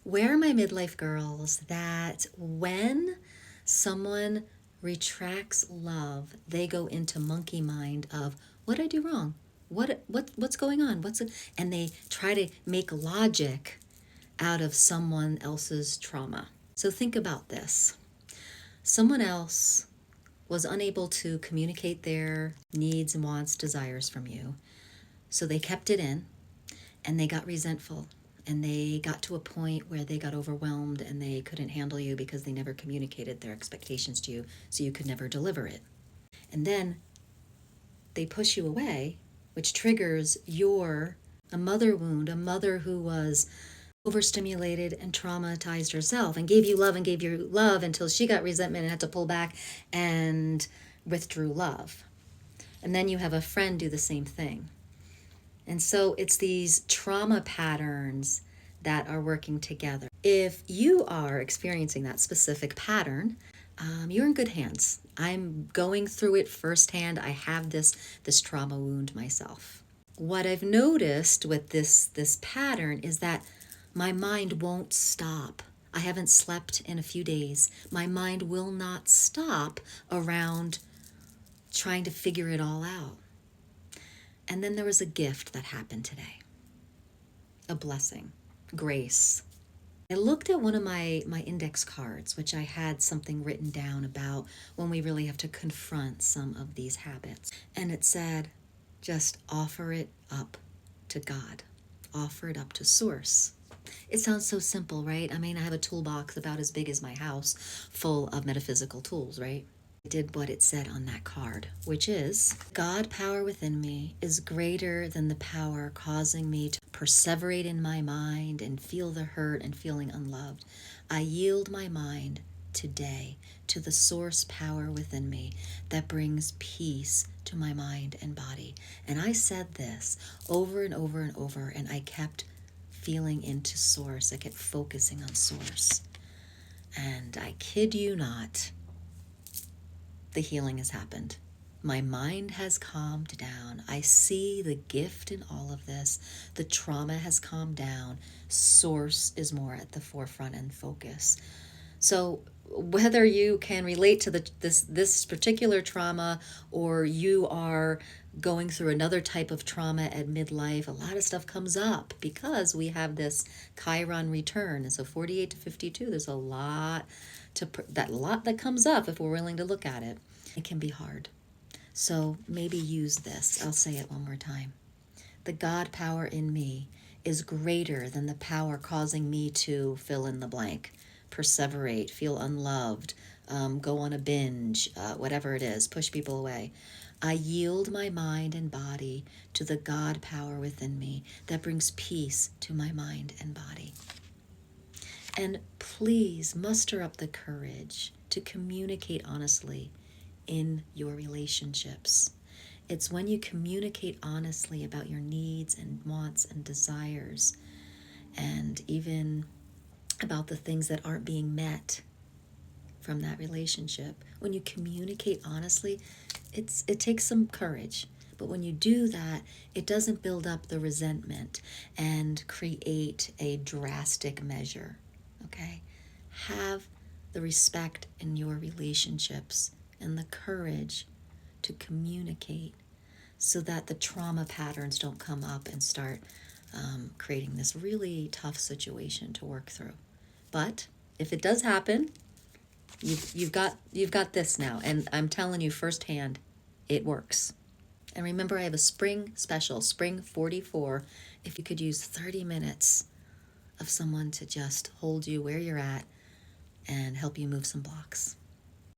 Where are my midlife girls that when someone retracts love, they go into monkey mind of what did I do wrong? What's going on? And they try to make logic out of someone else's trauma. So think about this. Someone else was unable to communicate their needs and wants, desires from you. So they kept it in and they got resentful and they got to a point where they got overwhelmed and they couldn't handle you because they never communicated their expectations to you, so you could never deliver it. And then they push you away, which triggers a mother wound, a mother who was overstimulated and traumatized herself and gave you love until she got resentment and had to pull back and withdrew love. And then you have a friend do the same thing. And so it's these trauma patterns that are working together. If you are experiencing that specific pattern, you're in good hands. I'm going through it firsthand. I have this trauma wound myself. What I've noticed with this pattern is that my mind won't stop. I haven't slept in a few days. My mind will not stop around trying to figure it all out. And then there was a gift that happened today. A blessing, grace. I looked at one of my index cards, which I had something written down about when we really have to confront some of these habits. And it said, just offer it up to God. Offer it up to Source. It sounds so simple, right? I mean, I have a toolbox about as big as my house full of metaphysical tools, right? I did what it said on that card, which is, God power within me is greater than the power causing me to perseverate in my mind and feel the hurt and feeling unloved. I yield my mind today to the source power within me that brings peace to my mind and body. And I said this over and over and over, and I kept feeling into source. I kept focusing on source. And I kid you not, the healing has happened. My mind has calmed down. I see the gift in all of this. The trauma has calmed down. Source is more at the forefront and focus. So whether you can relate to this particular trauma, or you are going through another type of trauma at midlife, a lot of stuff comes up because we have this kyron return. And so 48 to 52, there's a lot that comes up if we're willing to look at it. It can be hard. So maybe use this. I'll say it one more time. The God power in me is greater than the power causing me to fill in the blank, perseverate, feel unloved, go on a binge, whatever it is, push people away. I yield my mind and body to the God power within me that brings peace to my mind and body. And please muster up the courage to communicate honestly in your relationships. It's when you communicate honestly about your needs and wants and desires, and even about the things that aren't being met from that relationship. When you communicate honestly, it takes some courage. But when you do that, it doesn't build up the resentment and create a drastic measure. Okay? Have the respect in your relationships and the courage to communicate so that the trauma patterns don't come up and start creating this really tough situation to work through. But if it does happen, you've got this now, and I'm telling you firsthand, it works. And remember, I have a spring special, Spring 44, if you could use 30 minutes of someone to just hold you where you're at and help you move some blocks.